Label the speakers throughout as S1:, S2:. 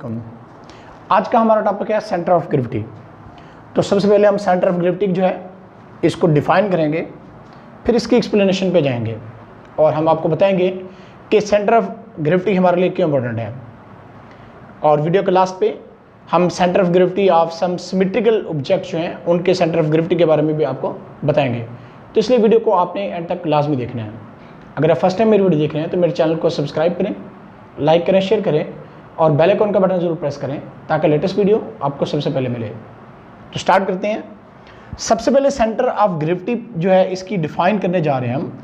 S1: वालेकुम। आज का हमारा टॉपिक है सेंटर ऑफ ग्रेविटी। तो सबसे पहले हम सेंटर ऑफ ग्रेविटी जो है इसको डिफाइन करेंगे, फिर इसकी एक्सप्लेनेशन पे जाएंगे और हम आपको बताएंगे कि सेंटर ऑफ ग्रेविटी हमारे लिए क्यों इम्पोर्टेंट है। और वीडियो के लास्ट पे हम centre of gravity of some symmetrical object जो हैं उनके सेंटर ऑफ ग्रेविटी के बारे में भी आपको बताएंगे। तो इसलिए वीडियो को आपने एंड तक लाजमी देखना है। अगर आप फर्स्ट टाइम मेरी वीडियो देख रहे हैं तो मेरे चैनल को सब्सक्राइब करें, लाइक करें, शेयर करें और बेल आइकन का बटन जरूर प्रेस करें ताकि लेटेस्ट वीडियो आपको सबसे पहले मिले। तो स्टार्ट करते हैं। सबसे पहले सेंटर ऑफ ग्रेविटी जो है इसकी डिफाइन करने जा रहे हैं हम।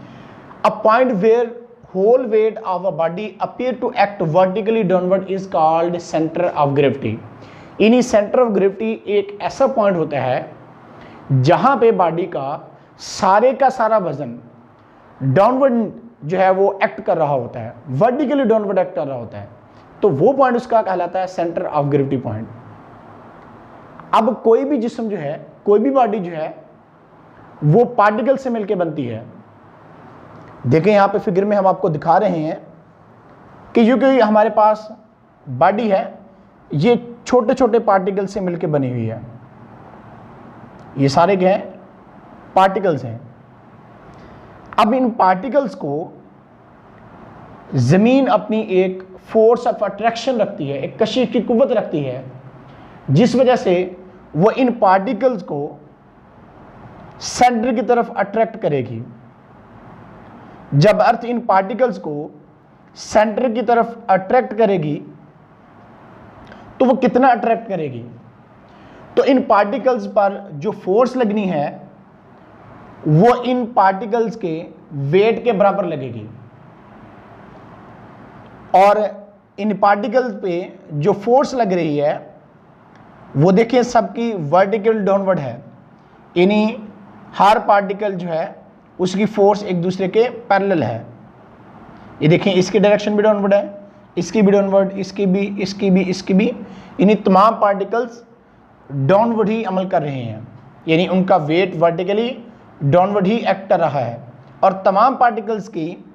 S1: A point where whole weight of a body appear to act vertically downward is called centre of gravity. यानी सेंटर ऑफ ग्रेविटी एक ऐसा पॉइंट होता है जहां पे बॉडी का सारा वजन डाउनवर्ड जो है वो एक्ट कर रहा होता है, वर्टिकली डाउनवर्ड एक्ट कर रहा होता है। तो वो पॉइंट उसका कहलाता है सेंटर ऑफ ग्रेविटी पॉइंट। अब कोई भी जिस्म जो है, कोई भी बॉडी जो है वो पार्टिकल से मिलकर बनती है। देखें यहां पे फिगर में हम आपको दिखा रहे हैं कि जो कि हमारे पास बॉडी है ये छोटे छोटे पार्टिकल से मिलकर बनी हुई है। ये सारे क्या हैं? पार्टिकल्स हैं। अब इन पार्टिकल्स को जमीन अपनी एक फोर्स ऑफ अट्रैक्शन रखती है, एक कशिश की कुव्वत रखती है, जिस वजह से वो इन पार्टिकल्स को सेंटर की तरफ अट्रैक्ट करेगी। जब अर्थ इन पार्टिकल्स को सेंटर की तरफ अट्रैक्ट करेगी तो वो कितना अट्रैक्ट करेगी? तो इन पार्टिकल्स पर जो फोर्स लगनी है वो इन पार्टिकल्स के वेट के बराबर लगेगी। और इन पार्टिकल्स पे जो फोर्स लग रही है वो देखिए सबकी वर्टिकल डाउनवर्ड है। यानी हर पार्टिकल जो है उसकी फोर्स एक दूसरे के पैरेलल है। ये देखिए इसकी डायरेक्शन भी डाउनवर्ड है, इसकी भी डाउनवर्ड, इसकी भी, इसकी भी, इसकी भी। यानी तमाम पार्टिकल्स डाउनवर्ड ही अमल कर रहे हैं, यानी उनका वेट वर्टिकली डाउनवर्ड ही एक्ट कर रहा है। और तमाम पार्टिकल्स की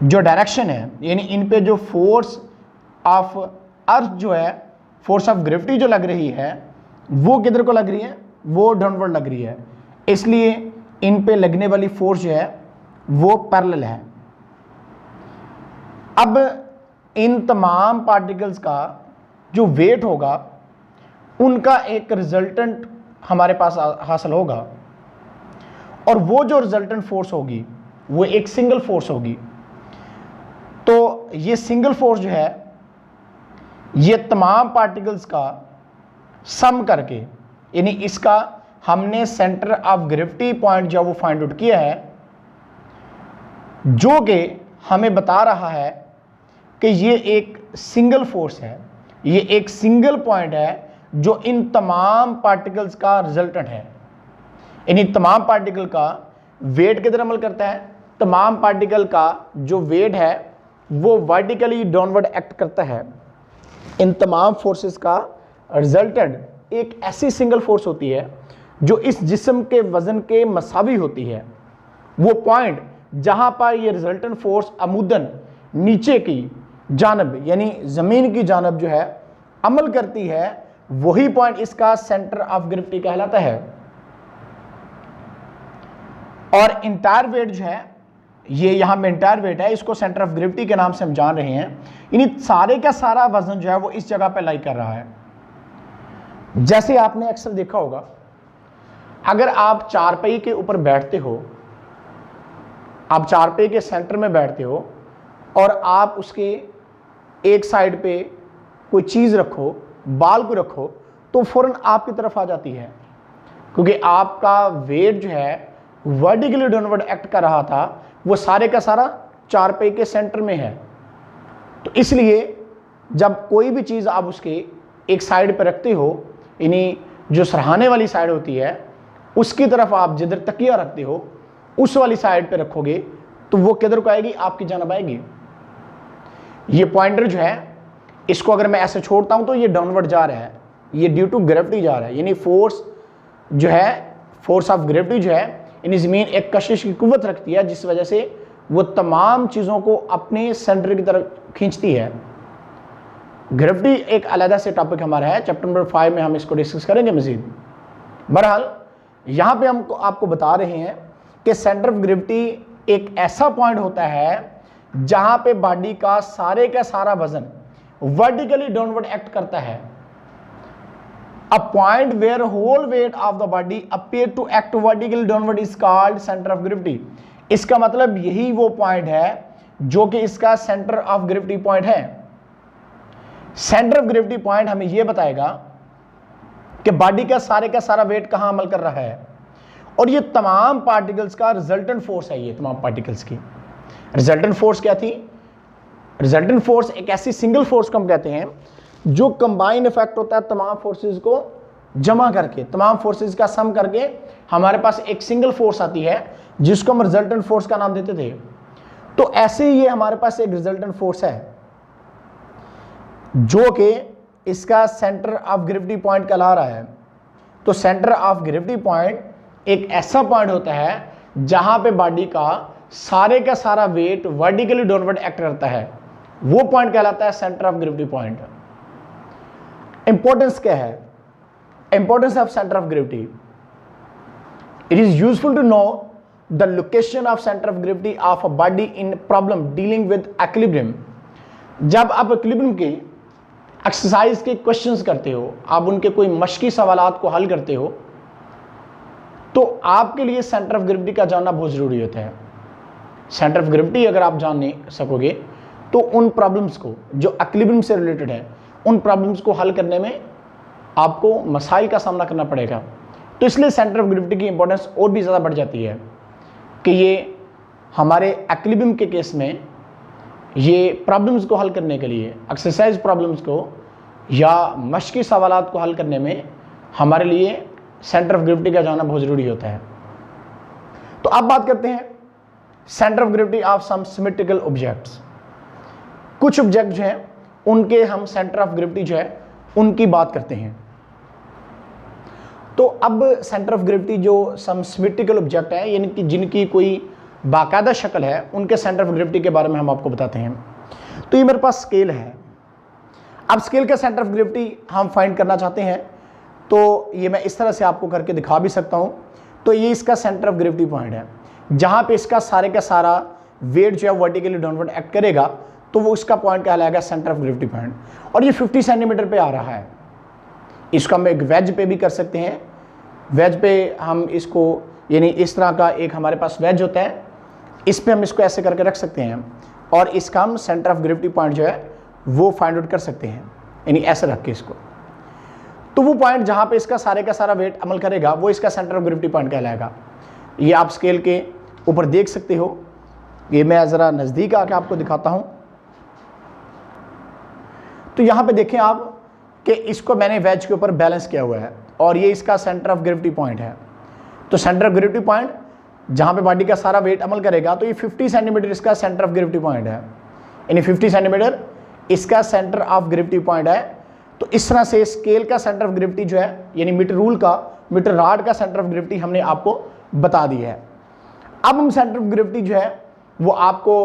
S1: जो डायरेक्शन है, यानी इन पे जो फोर्स ऑफ अर्थ जो है, फोर्स ऑफ ग्रेविटी जो लग रही है वो किधर को लग रही है? वो डाउनवर्ड लग रही है। इसलिए इन पे लगने वाली फोर्स जो है वो पैरेलल है। अब इन तमाम पार्टिकल्स का जो वेट होगा उनका एक रिजल्टेंट हमारे पास हासिल होगा और वो जो रिजल्टेंट फोर्स होगी वो एक सिंगल फोर्स होगी। तो ये सिंगल फोर्स जो है ये तमाम पार्टिकल्स का सम करके, यानी इसका हमने सेंटर ऑफ ग्रेविटी पॉइंट जो वो फाइंड आउट किया है, जो कि हमें बता रहा है कि ये एक सिंगल फोर्स है, ये एक सिंगल पॉइंट है जो इन तमाम पार्टिकल्स का रिजल्टेंट है। यानी तमाम पार्टिकल का वेट किधर अमल करता है? तमाम पार्टिकल का जो वेट है वो वर्टिकली डाउनवर्ड एक्ट करता है। इन तमाम फोर्सेस का रिजल्टेंट एक ऐसी सिंगल फोर्स होती है जो इस जिस्म के वजन के मसावी होती है। वो पॉइंट जहां पर ये रिजल्टेंट फोर्स अमूदन नीचे की जानब यानी जमीन की जानब जो है अमल करती है, वही पॉइंट इसका सेंटर ऑफ ग्रेविटी कहलाता है। और इंटायर वेट जो है, ये यहां में इंटायर वेट है, इसको सेंटर ऑफ ग्रेविटी के नाम से हम जान रहे हैं। यानी सारे का सारा वजन जो है वो इस जगह पे लाई कर रहा है। जैसे आपने अक्सर देखा होगा, अगर आप चारपाई के ऊपर बैठते हो, आप चारपाई के सेंटर में बैठते हो और आप उसके एक साइड पे कोई चीज रखो, बाल को रखो, तो फौरन आपकी तरफ आ जाती है, क्योंकि आपका वेट जो है वर्टिकली डाउनवर्ड एक्ट कर रहा था, वो सारे का सारा चारपाई के सेंटर में है। तो इसलिए जब कोई भी चीज़ आप उसके एक साइड पर रखते हो, यानी जो सराहने वाली साइड होती है उसकी तरफ आप जिधर तकिया रखते हो उस वाली साइड पे रखोगे तो वो किधर को आएगी? आपकी जानब आएगी। ये पॉइंटर जो है इसको अगर मैं ऐसे छोड़ता हूं तो ये डाउनवर्ड जा रहा है, ये ड्यू टू ग्रेविटी जा रहा है। यानी फोर्स जो है, फोर्स ऑफ ग्रेविटी जो है, यानी ज़मीन एक कशिश की कुव्वत रखती है जिस वजह से वो तमाम चीज़ों को अपने सेंटर की तरफ खींचती है। ग्रेविटी एक अलग से टॉपिक हमारा है, चैप्टर नंबर 5 में हम इसको डिस्कस करेंगे मजीद। बहरहाल यहाँ पे हम आपको बता रहे हैं कि सेंटर ऑफ ग्रेविटी एक ऐसा पॉइंट होता है जहां पे बॉडी का सारा वजन वर्टिकली डाउनवर्ड एक्ट करता है। A point where whole weight of the body appear to act vertically downward is called centre of gravity. इसका मतलब यही वो पॉइंट है जो कि इसका सेंटर ऑफ ग्रेविटी पॉइंट है। सेंटर ऑफ ग्रेविटी पॉइंट हमें यह बताएगा कि बॉडी का सारा वेट कहां अमल कर रहा है, और ये तमाम पार्टिकल्स का रिजल्टेंट फोर्स है। ये तमाम पार्टिकल्स की रिजल्टेंट फोर्स क्या थी? रिजल्टेंट फोर्स एक ऐसी सिंगल फोर्स को हम कहते हैं जो कंबाइन इफेक्ट होता है तमाम फोर्सेस को जमा करके, तमाम फोर्सेस का सम करके हमारे पास एक सिंगल फोर्स आती है जिसको हम रिजल्टेंट फोर्स का नाम देते थे। तो ऐसे ही ये हमारे पास एक रिजल्टेंट फोर्स है जो कि इसका सेंटर ऑफ ग्रेविटी पॉइंट कहला रहा है। तो सेंटर ऑफ ग्रेविटी पॉइंट एक ऐसा पॉइंट होता है जहां पे बॉडी का सारा वेट वर्टिकली डाउनवर्ड एक्ट करता है, वो पॉइंट कहलाता है centre of gravity point. Importance क्या है? Importance of centre of gravity, it is useful to know the location of centre of gravity of a body in problem dealing with equilibrium. जब आप equilibrium की exercise के questions करते हो, आप उनके कोई मश्की सवालात को हल करते हो, तो आपके लिए सेंटर ऑफ ग्रेविटी का जानना बहुत जरूरी होता है। सेंटर ऑफ ग्रेविटी अगर आप जान नहीं सकोगे तो उन प्रॉब्लम्स को जो इक्विलिब्रियम से रिलेटेड है, उन प्रॉब्लम्स को हल करने में आपको मसाइल का सामना करना पड़ेगा। तो इसलिए सेंटर ऑफ ग्रेविटी की इंपॉर्टेंस और भी ज़्यादा बढ़ जाती है कि ये हमारे इक्विलिब्रियम के केस में ये प्रॉब्लम्स को हल करने के लिए, एक्सरसाइज प्रॉब्लम्स को या मश्की सवालात को हल करने में हमारे लिए सेंटर ऑफ ग्रेविटी का जाना बहुत ज़रूरी होता है। तो अब बात करते हैं centre of gravity of some symmetrical objects. कुछ ऑब्जेक्ट जो हैं उनके हम सेंटर ऑफ ग्रेविटी जो है उनकी बात करते हैं। तो अब सेंटर ऑफ ग्रेविटी जो सम सिमेट्रिकल ऑब्जेक्ट है, यानी कि जिनकी कोई बाकायदा शक्ल है, उनके सेंटर ऑफ ग्रेविटी के बारे में हम आपको बताते हैं। तो ये मेरे पास स्केल है। अब स्केल का सेंटर ऑफ ग्रेविटी हम फाइंड करना चाहते हैं, तो ये मैं इस तरह से आपको करके दिखा भी सकता हूँ। तो ये इसका सेंटर ऑफ ग्रेविटी पॉइंट है जहाँ पे इसका सारा वेट जो है वर्टिकली डाउनवर्ड एक्ट करेगा, तो वो इसका पॉइंट कहलाएगा सेंटर ऑफ ग्रेविटी पॉइंट। और ये 50 सेंटीमीटर पे आ रहा है। इसको हम एक वेज पे भी कर सकते हैं। वेज पे हम इसको, यानी इस तरह का एक हमारे पास वेज होता है, इस पे हम इसको ऐसे करके रख सकते हैं और इसका हम सेंटर ऑफ ग्रेविटी पॉइंट जो है वो फाइंड आउट कर सकते हैं, यानी ऐसे रख के इसको। तो वो पॉइंट जहाँ पे इसका सारा वेट अमल करेगा वो इसका सेंटर ऑफ ग्रेविटी पॉइंट कहलाएगा। ये आप स्केल के ऊपर देख सकते हो। ये मैं ज़रा नज़दीक आके आपको दिखाता हूँ। तो यहाँ पे देखें आप कि इसको मैंने वेज के ऊपर बैलेंस किया हुआ है और ये इसका सेंटर ऑफ ग्रेविटी पॉइंट है। तो सेंटर ऑफ ग्रेविटी पॉइंट जहाँ पे बॉडी का सारा वेट अमल करेगा, तो ये 50 सेंटीमीटर इसका सेंटर ऑफ ग्रेविटी पॉइंट है, यानी 50 सेंटीमीटर इसका सेंटर ऑफ ग्रेविटी पॉइंट है। तो इस तरह से स्केल का सेंटर ऑफ ग्रेविटी जो है, यानी मीटर रूल का, मीटर रॉड का सेंटर ऑफ ग्रेविटी हमने आपको बता दी है। अब हम सेंटर ऑफ ग्रेविटी जो है वो आपको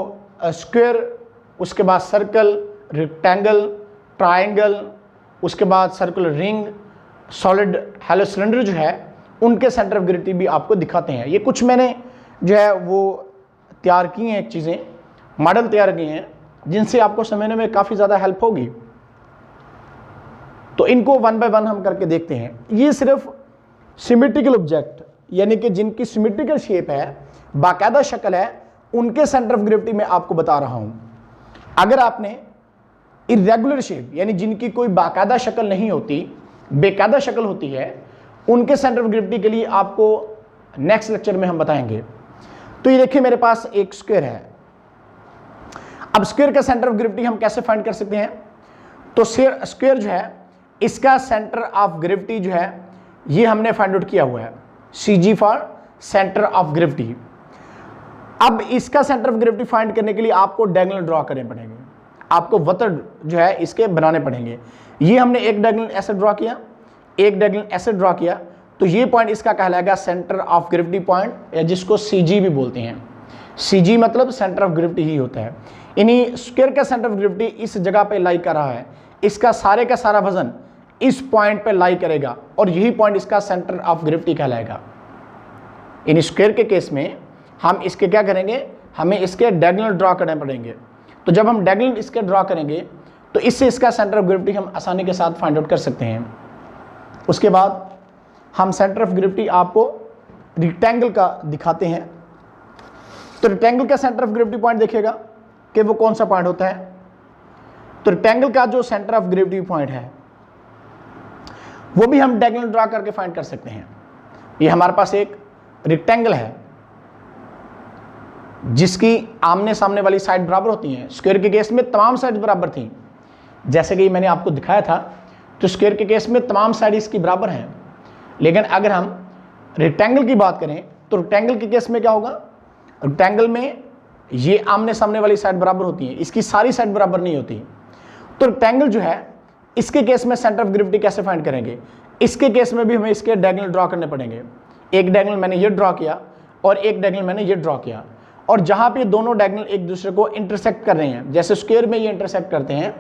S1: स्क्वायर, उसके बाद सर्कल, रेक्टेंगल, ट्रायंगल, उसके बाद circular ring, solid hollow cylinder जो है, उनके सेंटर ऑफ ग्रेविटी भी आपको दिखाते हैं। ये कुछ मैंने जो है वो तैयार किए हैं, एक चीज़ें मॉडल तैयार किए हैं जिनसे आपको समझने में काफ़ी ज़्यादा हेल्प होगी। तो इनको वन बाय वन हम करके देखते हैं। ये सिर्फ सिमेट्रिकल ऑब्जेक्ट, यानी कि जिनकी सिमेट्रिकल शेप है, बाकायदा शक्ल है, उनके सेंटर ऑफ ग्रेविटी में आपको बता रहा हूं। अगर आपने इरेगुलर शेप, यानी जिनकी कोई बाकायदा शक्ल नहीं होती, बेकायदा शक्ल होती है, उनके सेंटर ऑफ ग्रेविटी के लिए आपको नेक्स्ट लेक्चर में हम बताएंगे। तो ये देखिए मेरे पास एक स्क्वायर है। अब स्क्वायर का सेंटर ऑफ ग्रेविटी हम कैसे फाइंड कर सकते हैं? तो स्क्वायर जो है इसका सेंटर ऑफ ग्रेविटी जो है ये हमने फाइंड आउट किया हुआ है, CG for centre of gravity. अब इसका सेंटर ऑफ ग्रेविटी फाइंड करने के लिए आपको डायगोनल ड्रॉ करने पड़ेंगे, आपको वक्र जो है इसके बनाने पड़ेंगे। ये हमने एक डायगोनल ऐसे ड्रॉ किया, एक डायगोनल ऐसे ड्रॉ किया, तो ये पॉइंट इसका कहलाएगा सेंटर ऑफ ग्रेविटी पॉइंट, या जिसको CG भी बोलते हैं। CG मतलब सेंटर ऑफ ग्रेविटी ही होता है। इन्हीं स्क्वायर का सेंटर ऑफ ग्रेविटी इस जगह पे लाई कर रहा है, इसका सारे का सारा वजन इस पॉइंट पे लाई करेगा और यही पॉइंट इसका सेंटर ऑफ ग्रेविटी कहलाएगा। इन स्क्वायर के केस में हम इसके क्या करेंगे, हमें इसके डायगोनल ड्रॉ करने पड़ेंगे। तो जब हम डायगोनल इसके ड्रॉ करेंगे तो इससे इसका सेंटर ऑफ ग्रेविटी हम आसानी के साथ फाइंड आउट कर सकते हैं। उसके बाद हम सेंटर ऑफ ग्रेविटी आपको रेक्टेंगल का दिखाते हैं। तो रेक्टेंगल का सेंटर ऑफ ग्रेविटी पॉइंट देखिएगा कि वो कौन सा पॉइंट होता है। तो रेक्टेंगल का जो सेंटर ऑफ ग्रेविटी पॉइंट है वो भी हम डायगोनल ड्रॉ करके फाइंड कर सकते हैं। ये हमारे पास एक रेक्टेंगल है जिसकी आमने सामने वाली साइड बराबर होती हैं। स्क्वायर के केस में तमाम साइड बराबर थी, जैसे कि मैंने आपको दिखाया था। तो स्क्वायर के केस में तमाम साइड इसकी बराबर हैं, लेकिन अगर हम रेक्टेंगल की बात करें तो रेक्टेंगल के केस में क्या होगा, रेक्टेंगल में ये आमने सामने वाली साइड बराबर होती है, इसकी सारी साइड बराबर नहीं होती। तो रेक्टेंगल जो है इसके केस में सेंटर ऑफ ग्रेविटी कैसे फाइंड करेंगे, इसके केस में भी हमें इसके डायगोनल ड्रॉ करने पड़ेंगे। एक डायगोनल मैंने ये ड्रॉ किया और एक डायगोनल मैंने ये ड्रॉ किया, और जहां पे दोनों डायगोनल एक दूसरे को इंटरसेक्ट कर रहे हैं, जैसे स्क्वायर में ये इंटरसेक्ट करते हैं,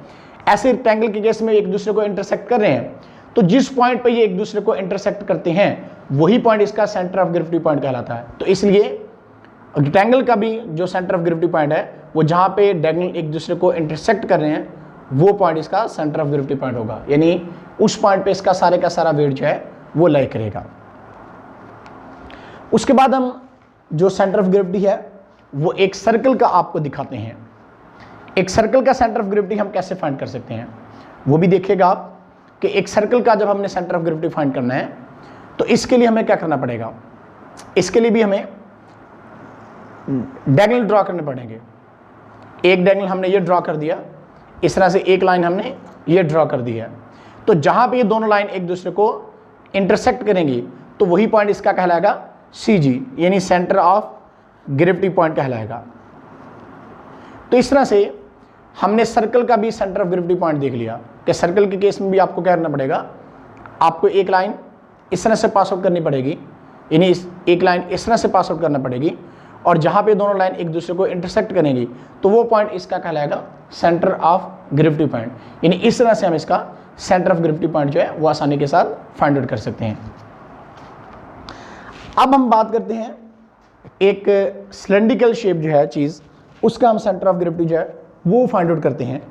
S1: ऐसे रेक्टेंगल के केस में एक दूसरे को इंटरसेक्ट कर रहे हैं। तो जिस पॉइंट पे ये एक दूसरे को इंटरसेक्ट करते हैं वही पॉइंट इसका सेंटर ऑफ ग्रेविटी पॉइंट कहलाता है। तो इसलिए रेक्टेंगल का भी जो सेंटर ऑफ ग्रेविटी पॉइंट है वो जहां पे डायगोनल एक दूसरे को इंटरसेक्ट कर रहे हैं वो पॉइंट इसका सेंटर ऑफ ग्रेविटी पॉइंट होगा, यानी उस पॉइंट पे इसका सारे का सारा वेट जो है वो लाई करेगा। उसके बाद हम जो सेंटर ऑफ ग्रेविटी है वो एक सर्कल का आपको दिखाते हैं। एक सर्कल का सेंटर ऑफ ग्रेविटी हम कैसे फाइंड कर सकते हैं वो भी देखिएगा आप कि एक सर्कल का जब हमने सेंटर ऑफ ग्रेविटी फाइंड करना है तो इसके लिए हमें क्या करना पड़ेगा, इसके लिए भी हमें डायगोनल ड्रॉ करने पड़ेंगे। एक डायगोनल हमने ये ड्रॉ कर दिया, इस तरह से एक लाइन हमने ये ड्रॉ कर दी है। तो जहां पे ये दोनों लाइन एक दूसरे को इंटरसेक्ट करेंगी तो वही पॉइंट इसका कहलाएगा CG, यानी सेंटर ऑफ ग्रेविटी पॉइंट कहलाएगा। तो इस तरह से हमने सर्कल का भी सेंटर ऑफ ग्रेविटी पॉइंट देख लिया कि सर्कल के केस में भी आपको क्या करना पड़ेगा, आपको एक लाइन इस तरह से पास आउट करनी पड़ेगी, यानी एक लाइन इस तरह से पास आउट करना पड़ेगी, और जहां पे दोनों लाइन एक दूसरे को इंटरसेक्ट करेंगी तो वो पॉइंट इसका कहलाएगा सेंटर ऑफ ग्रेविटी पॉइंट। यानी इस तरह से हम इसका सेंटर ऑफ ग्रेविटी पॉइंट जो है वो आसानी के साथ फाइंड आउट कर सकते हैं। अब हम बात करते हैं एक सिलेंड्रिकल शेप जो है चीज़, उसका हम सेंटर ऑफ ग्रेविटी जो है वो फाइंड आउट करते हैं।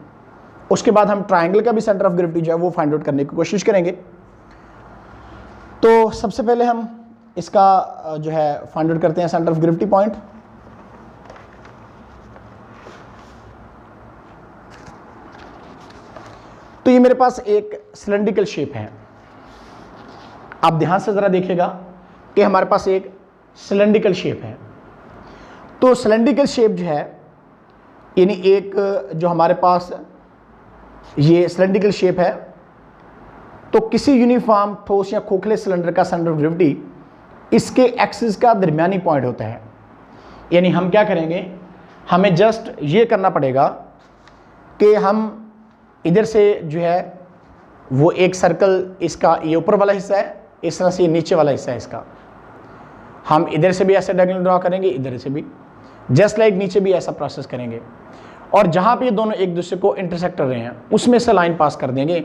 S1: उसके बाद हम ट्राइंगल का भी सेंटर ऑफ ग्रेविटी जो है वो फाइंड आउट करने की कोशिश करेंगे। तो सबसे पहले हम इसका जो है फाइंड आउट करते हैं सेंटर ऑफ ग्रेविटी पॉइंट। तो ये मेरे पास एक सिलेंड्रिकल शेप है। आप ध्यान से जरा देखिएगा कि हमारे पास एक सिलेंड्रिकल शेप है। तो सिलेंड्रिकल शेप जो है यानी एक जो हमारे पास ये सिलेंड्रिकल शेप है, तो किसी यूनिफॉर्म ठोस या खोखले सिलेंडर का सेंटर ऑफ ग्रेविटी इसके एक्सिस का दरमियानी पॉइंट होता है। यानी हम क्या करेंगे, हमें जस्ट ये करना पड़ेगा कि हम इधर से जो है वो एक सर्कल, इसका ये ऊपर वाला हिस्सा है, इस तरह से ये नीचे वाला हिस्सा है इसका, हम इधर से भी ऐसे डायगोनल ड्रॉ करेंगे, इधर से भी जस्ट लाइक नीचे भी ऐसा प्रोसेस करेंगे, और जहाँ पे ये दोनों एक दूसरे को इंटरसेक्ट कर रहे हैं उसमें से लाइन पास कर देंगे।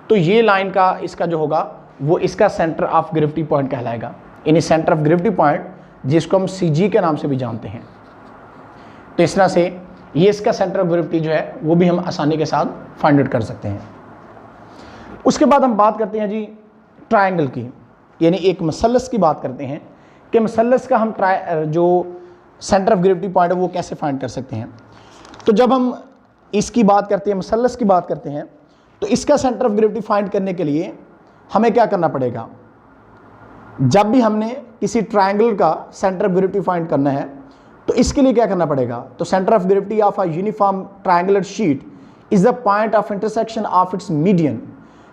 S1: तो ये लाइन का इसका जो होगा वो इसका सेंटर ऑफ ग्रेविटी पॉइंट कहलाएगा, यानी सेंटर ऑफ ग्रेविटी पॉइंट जिसको हम CG के नाम से भी जानते हैं। तो इस तरह से ये इसका सेंटर ऑफ ग्रेविटी जो है वो भी हम आसानी के साथ फाइंड आउट कर सकते हैं। उसके बाद हम बात करते हैं जी ट्रायंगल की, यानी एक मसलस की बात करते हैं कि मसलस का हम जो सेंटर ऑफ ग्रेविटी पॉइंट है वो कैसे फाइंड कर सकते हैं। तो जब हम इसकी बात करते हैं, मसलस की बात करते हैं, तो इसका सेंटर ऑफ ग्रेविटी फाइंड करने के लिए हमें क्या करना पड़ेगा, जब भी हमने किसी ट्रायंगल का सेंटर ऑफ ग्रेविटी फाइंड करना है तो इसके लिए क्या करना पड़ेगा, तो centre of gravity of a uniform triangular sheet is the point of intersection of its median,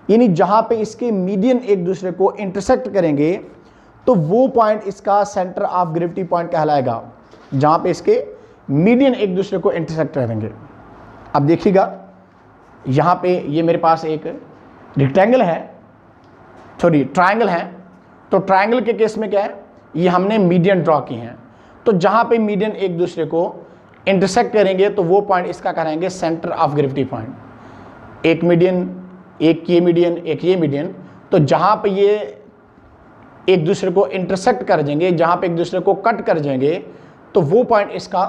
S1: यानी जहां पे इसके मीडियन एक दूसरे को इंटरसेक्ट करेंगे तो वो पॉइंट इसका सेंटर ऑफ ग्रेविटी पॉइंट कहलाएगा, जहां पे इसके मीडियन एक दूसरे को इंटरसेक्ट करेंगे। अब देखिएगा यहाँ पे ये मेरे पास एक रेक्टेंगल है, सॉरी ट्रायंगल है। तो ट्रायंगल के केस में क्या है, ये हमने मीडियन ड्रॉ की हैं, तो जहाँ पे मीडियन एक दूसरे को इंटरसेक्ट करेंगे तो वो पॉइंट इसका करेंगे सेंटर ऑफ ग्रेविटी पॉइंट। एक मीडियन एक ये मीडियन, एक ये मीडियन, तो जहाँ पे ये एक दूसरे को इंटरसेक्ट कर जाएंगे, जहाँ पे एक दूसरे को कट कर जाएंगे, तो वो पॉइंट इसका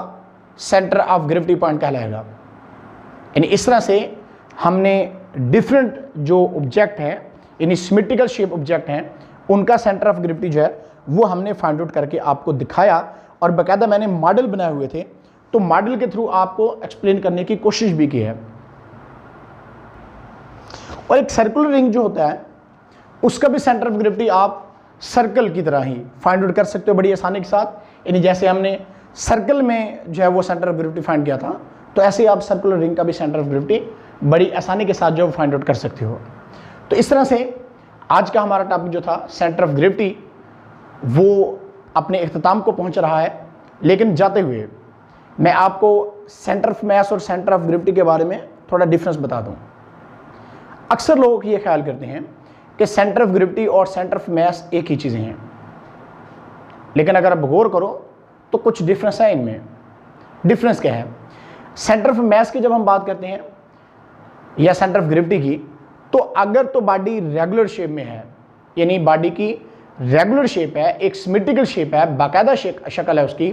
S1: सेंटर ऑफ ग्रेविटी पॉइंट कहलाएगा। यानी इस तरह से हमने डिफरेंट जो ऑब्जेक्ट हैं, यानी सिमेट्रिकल शेप ऑब्जेक्ट हैं, उनका सेंटर ऑफ ग्रेविटी जो है वो हमने फाइंड आउट करके आपको दिखाया, और बाकायदा मैंने मॉडल बनाए हुए थे, तो मॉडल के थ्रू आपको एक्सप्लेन करने की कोशिश भी की है। और एक सर्कुलर रिंग जो होता है उसका भी सेंटर ऑफ ग्रेविटी आप सर्कल की तरह ही फाइंड आउट कर सकते हो बड़ी आसानी के साथ। यानी जैसे हमने सर्कल में जो है वो सेंटर ऑफ ग्रेविटी फाइंड किया था, तो ऐसे ही आप सर्कुलर रिंग का भी सेंटर ऑफ ग्रेविटी बड़ी आसानी के साथ जो फाइंड आउट कर सकते हो। तो इस तरह से आज का हमारा टॉपिक जो था सेंटर ऑफ ग्रेविटी, वो अपने इख्तिताम को पहुंच रहा है। लेकिन जाते हुए मैं आपको सेंटर ऑफ मास और सेंटर ऑफ ग्रेविटी के बारे में थोड़ा डिफरेंस बता दूं। अक्सर लोग ये ख्याल करते हैं कि सेंटर ऑफ ग्रेविटी और सेंटर ऑफ मास एक ही चीज़ें हैं, लेकिन अगर आप गौर करो तो कुछ डिफरेंस है इनमें। डिफरेंस क्या है? सेंटर ऑफ मास की जब हम बात करते हैं या सेंटर ऑफ ग्रेविटी की, तो अगर तो बॉडी रेगुलर शेप में है, यानी बॉडी की रेगुलर शेप है, एक सिमेट्रिकल शेप है, बाकायदा शक्ल है उसकी,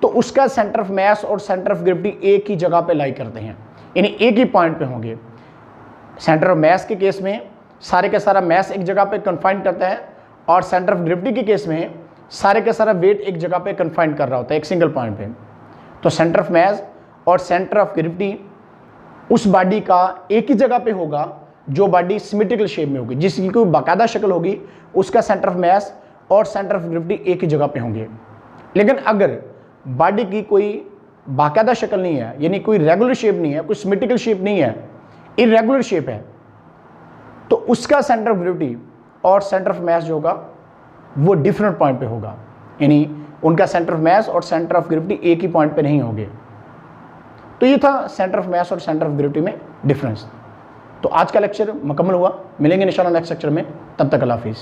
S1: तो उसका सेंटर ऑफ मास और सेंटर ऑफ ग्रेविटी एक ही जगह पे लाई करते हैं, यानी एक ही पॉइंट पे होंगे। सेंटर ऑफ मास के केस में सारे का सारा मास एक जगह पे कन्फाइंड करता है, और सेंटर ऑफ ग्रेविटी के केस में सारे का सारा वेट एक जगह पे कन्फाइंड कर रहा होता है, एक सिंगल पॉइंट पे। तो सेंटर ऑफ मास और सेंटर ऑफ ग्रेविटी उस बॉडी का एक ही जगह पे होगा जो बॉडी सिमेट्रिकल शेप में होगी, जिसकी कोई बाकायदा शक्ल होगी, उसका सेंटर ऑफ मास और सेंटर ऑफ ग्रेविटी एक ही जगह पे होंगे। लेकिन अगर बॉडी की कोई बाकायदा शक्ल नहीं है, यानी कोई रेगुलर शेप नहीं है, कोई सिमेट्रिकल शेप नहीं है, इरेगुलर शेप है, तो उसका सेंटर ऑफ ग्रेविटी और सेंटर ऑफ मास जो होगा वो डिफरेंट पॉइंट पे होगा, यानी उनका सेंटर ऑफ मास और सेंटर ऑफ ग्रेविटी एक ही पॉइंट पे नहीं होंगे। तो ये था सेंटर ऑफ मास और सेंटर ऑफ ग्रेविटी में डिफरेंस। तो आज का लेक्चर मुकम्मल हुआ। मिलेंगे इंशाअल्लाह नेक्स्ट लेक्चर में, तब तक अल्लाह हाफिज़।